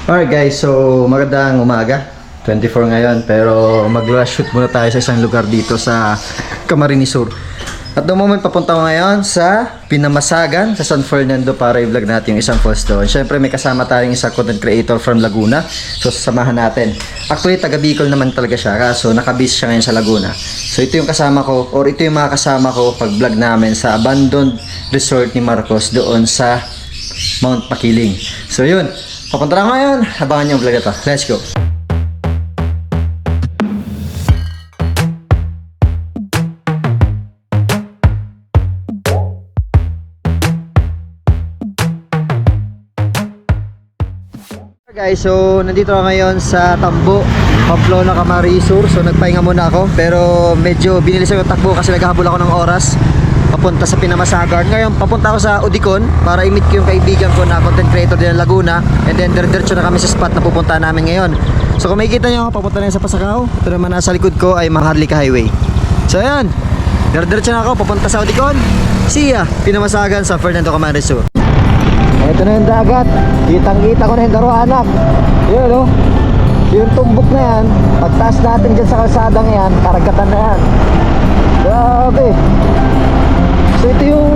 Alright guys, so magandang umaga. 24 ngayon, pero mag-shoot muna tayo sa isang lugar dito sa Camarines Sur. At the moment, papunta ko ngayon sa Pinamasagan, sa San Fernando para i-vlog natin yung isang falls doon. Siyempre, may kasama tayong isang content creator from Laguna. So, sasamahan natin. Actually, taga Bicol naman talaga siya. Kaso, nakabase siya ngayon sa Laguna. So, ito yung kasama ko, or ito yung mga kasama ko pag-vlog namin sa abandoned resort ni Marcos doon sa Mount Makiling. So, yun. Papunta na ngayon. Abangan yung vlog ito. Let's go. Guys, so nandito ako ngayon sa Tambo, Pamplona, Camarines Sur. So nagpahinga muna ako, pero medyo binilis ako yung takbo kasi naghahabol ako ng oras papunta sa Pinamasagan. Ngayon papunta ako sa Udicon para i-meet ko yung kaibigan ko na content creator din ng Laguna. And then diretso na kami sa spot na pupunta namin ngayon. So kung makikita nyo, papunta na sa Pasakaw. Ito naman nasa likod ko ay Maharlika Highway. So ayan, diretso na ako papunta sa Udicon. See ya, Pinamasagan sa Fernando, Camarines Sur. Ito na yung dagat. Kitang-kita ko na yung Daruanak. Yun o. Yung tumbok na yan, pagtaas natin dyan sa kalsadang yan, karagatan na yan. Grabe. So ito yung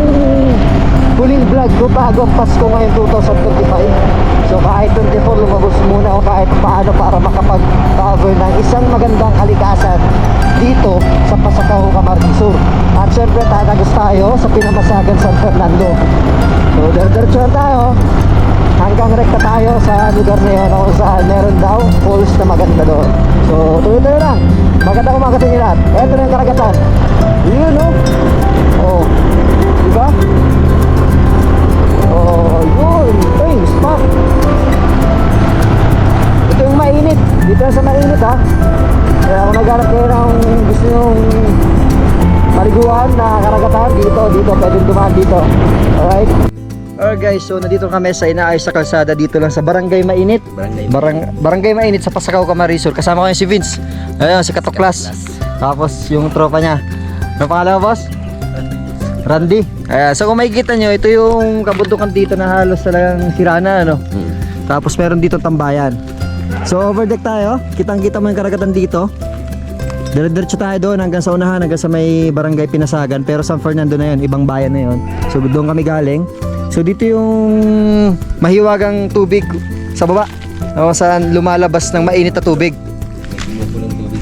huling vlog ko bago ang Pasko ngayon 2025. So kahit 24 lumabos muna ako kahit paano para makapag-cover ng isang magandang kalikasan dito sa Pasakaw, Camarines Sur. At syempre tatagos tayo sa Pinamasagan, San Fernando. So diretso na tayo hanggang rekta tayo sa lugar na yun kung saan meron daw falls na maganda doon. So tuloy-tuloy lang. Magandang umaga sa inyo lahat. Eto na yung karagatan. Yun o. Oh, diba? Oh, yun. Hey, stop. Ito yung mainit. Dito sa mainit ha. Kaya kung naghanap kayo ng gusto nyong paliguan na karagatan, dito pwedeng dumaan dito. Alright. Alright guys, so nandito kami sa inaayos sa kalsada dito lang sa Barangay Mainit. Barangay Mainit sa Pasakaw, Camarines Sur. Kasama ko yung si Vince. Ayun, si Katoklas. Tapos yung tropa niya. Ano pangalan mo, boss? Randy. So kung makikita nyo, ito yung kabundukan dito na halos talagang sira na, ano? Tapos meron dito tambayan. So overdeck tayo. Kitang-kita mo yung karagatan dito. Diretso tayo doon hanggang sa unahan, hanggang sa may Barangay Pinasagan. Pero San Fernando na yun, ibang bayan na yun. So doon kami galing. So dito yung mahiwagang tubig sa baba, o saan lumalabas ng mainit na tubig.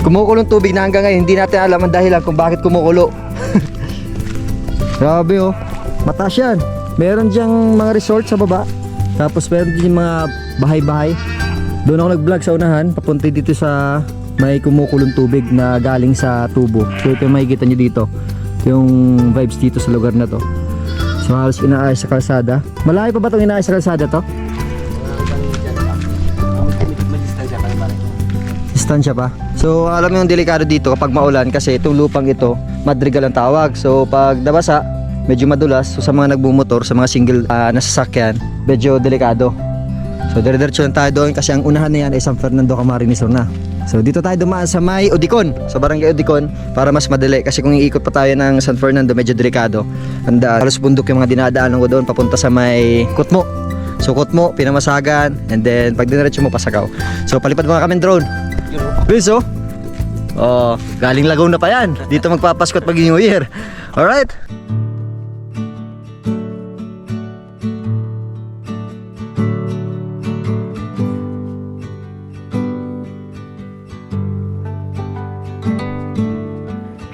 Kumukulong tubig na hanggang ngayon hindi natin alam ang dahilan kung bakit kumukulo. Grabe oh, mataas yan. Meron diyang mga resort sa baba. Tapos meron din mga bahay-bahay. Doon ako nag-vlog sa unahan, papunta dito sa may kumukulong tubig na galing sa tubo. So ito yung makikita nyo dito, yung vibes dito sa lugar na to. So halos inaayos sa kalsada. Malayo pa ba itong inaayos sa kalsada to? Distansya pa. So alam mo yung delikado dito kapag maulan kasi itong lupang ito madrigal ang tawag. So pag nabasa, medyo madulas. So sa mga nagbumotor, sa mga single na sasakyan, medyo delikado. So diretso lang tayo doon kasi ang unahan na yan ay San Fernando, Camarines Sur na. So dito tayo dumaan sa may Udicon, sa Barangay Udicon para mas madali kasi kung iikot pa tayo ng San Fernando medyo delikado. Halos bundok yung mga dinadaanan ko doon papunta sa may Kutmo. So Kutmo, Pinamasagan, and then pag diretso mo Pasakaw. So palipad mga kami drone. Biso. Oh, galing Laguna pa yan. Dito magpapasko at mag-New Year. Alright.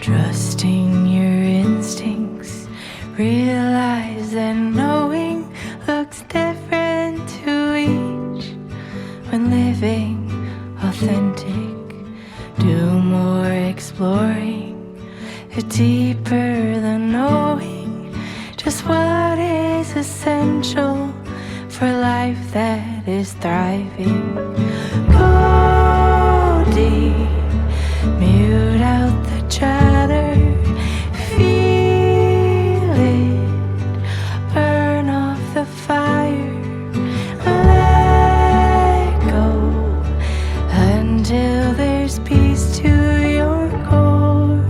Trusting your instincts, realize that knowing looks different to each. When living authentic, do more exploring, deeper than knowing just what is essential for life that is thriving. Go deep, mute out the chatter, feel it, burn off the fire, let go until there's peace to your core.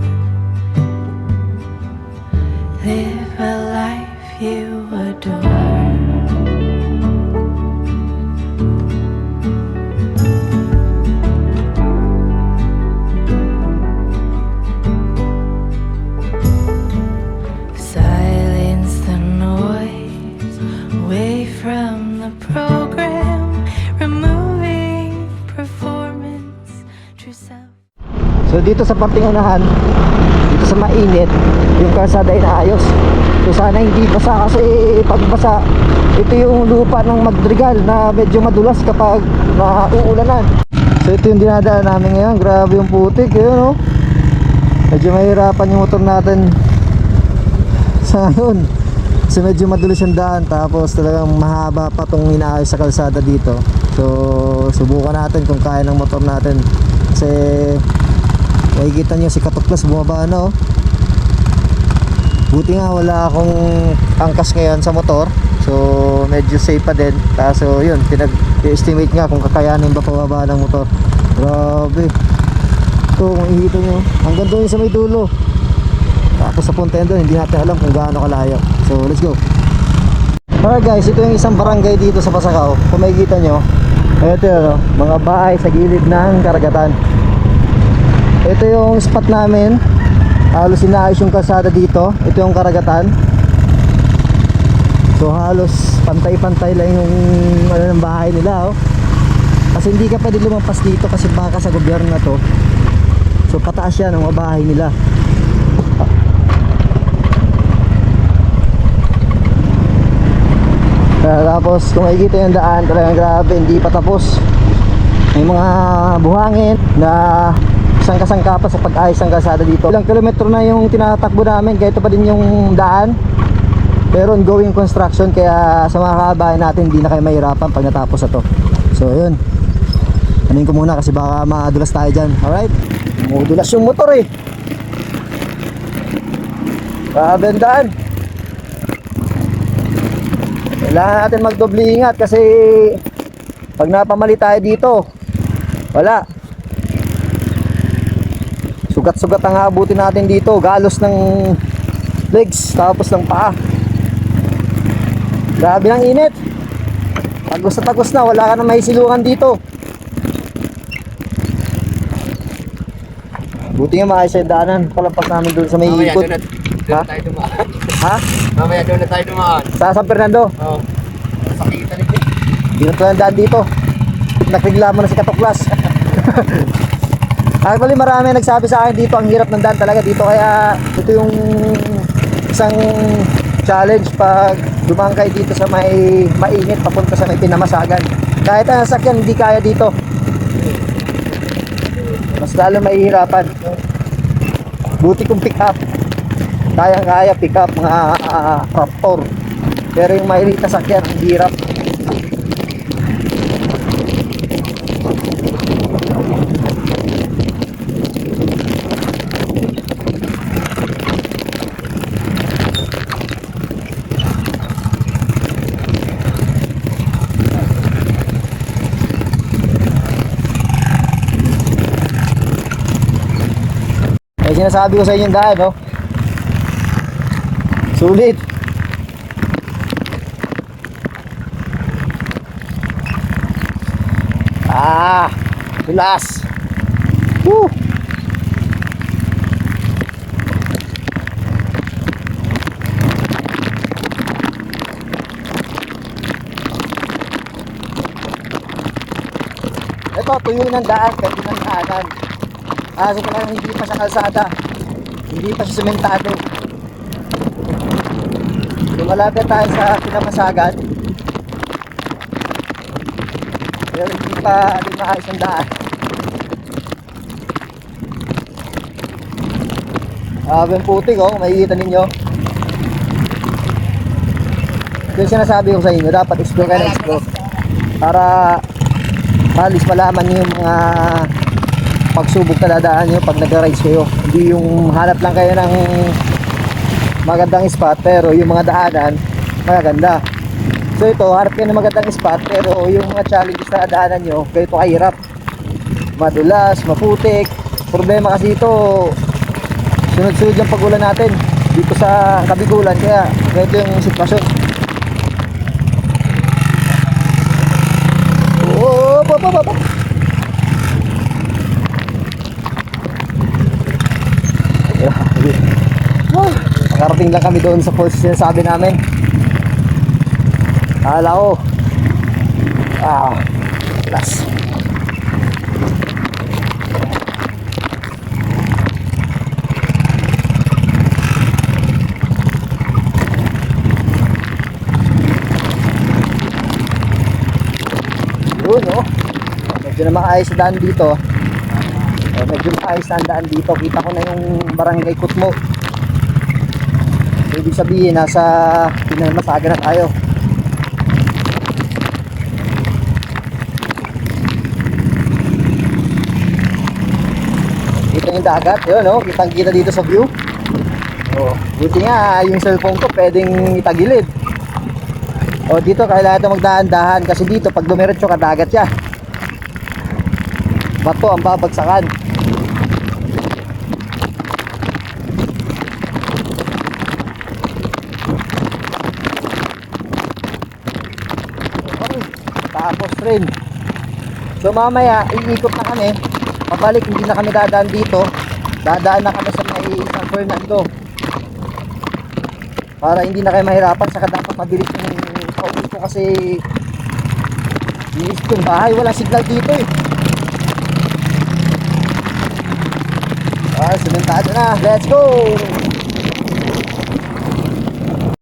Live a life you adore. So dito sa parting unahan, dito sa mainit, yung kalsada ay naayos. So sana hindi basa kasi pag basa, ito yung lupa ng Madrigal na medyo madulas kapag nauulanan. So ito yung dinadaan namin ngayon. Grabe yung putik, yun oh. Medyo mahirapan yung motor natin sa ngayon kasi medyo madulas yung daan, tapos talagang mahaba pa itong inaayos sa kalsada dito. So subukan natin kung kaya ng motor natin kasi makikita nyo si Katuklas bumaba na oh. Buti nga wala akong angkas ngayon sa motor, so medyo safe pa din. Kaso yun, pinag-estimate nga kung kakayanin ba pababa ng motor. Grabe ito, kung ihito nyo hanggang doon sa may dulo, tapos sa punta doon hindi natin alam kung gaano kalayo. So let's go. Alright guys, ito yung isang barangay dito sa Pasakaw. Kung makikita nyo, ito yun, mga bahay sa gilid ng karagatan. Ito yung spot namin. Halos inaayos yung kalsada dito. Ito yung karagatan. So halos pantay-pantay lang yung ng bahay nila oh. Kasi hindi ka pwede lumampas dito kasi baka sa gobyerno na to. So pataas yan ang mga bahay nila. Tapos kung makikita yung daan, talagang grabe, hindi pa tapos. May mga buhangin na sangka-sangka pa sa pag-ayos ng kalsada dito. Ilang kilometro na yung tinatakbo namin, kaya ito pa din yung daan. Pero ongoing construction, kaya sa mga kabayan natin hindi na kayo mahirapan pag natapos na to. So yun, anin ko muna kasi baka madulas tayo dyan. Alright, madulas yung motor eh. Grabe ang daan. Kailangan natin magdoble ingat kasi pag napamali tayo dito, wala. Sugat-sugat ang habutin natin dito, galos ng legs tapos ng paa. Grabe ang init. Tagos na tagos na, wala ka na maisilungan dito. Buti nga maayos yung daanan. Palampas namin doon sa may ikot. Doon tayo dumaan. Ha? Mamaya doon na tayo dumaan. Sa San Fernando? Oo. Sakitan ito. Hindi na tayo daan dito. Nagreklamo na si Katuklas. Actually marami nagsabi sa akin dito ang hirap ng daan talaga dito, kaya ito yung isang challenge pag dumaan kayo dito sa may mainit papunta sa may pinamasagan. Kahit ang sasakyan hindi kaya dito, mas lalo mahihirapan. Buti kung pick up, kaya pick up mga Raptor, pero yung maliit na sasakyan ang hirap. Ay sinasabi ko sa inyo yung daan, no? Sulit. Tulas. Woo! Ito, tuyo ng daan, pwede ng daanan. So talagang hindi pa siya kalsada, hindi pa siya sementado. Lumalapit tayo sa pinamasagan, pero hindi pa din maayos ang daan. Yung putik oh, makikita ninyo. Ito yung sinasabi ko sa inyo, dapat explore kayo na explore para alis malaman nyo yung mga pagsubok na dadaan nyo pag nag-rides kayo. Hindi yung hanap lang kayo ng magandang spot pero yung mga daanan maganda. So ito, hanap kayo ng magandang spot pero yung mga challenges na daanan nyo, kayo ito kahirap, madulas, maputik. Problema kasi ito, sunod-sunod yung pagulan natin dito sa Kabigulan, kaya ganito yung sitwasyon. Oh, pa. Nakarating lang kami doon sa falls na sinasabi namin. Akala ko last. Yun, oh. Medyo na maayos na daan dito. Medyo maayos na ang daan dito. Kita ko na yung barangay Kutmo. So, ibig sabihin, nasa Pinamasaga na tayo. Kita yung dagat. Yun, oh. Kitang kita dito sa view. Oh, buti nga yung cellphone ko pwedeng itagilid. Oh, dito kailangan ito magdahan-dahan kasi dito pag dumiretso ka dagat siya. Bato ang babagsakan. Okay, tapos rin. So mamaya iikot na kami. Pabalik hindi na kami dadaan dito. Dadaan na kami sa may San Fernando. Para hindi na kayo mahirapan, saka dapat mabilis yung pauwi ko kasi yung bahay walang signal dito eh. Sementado na, let's go!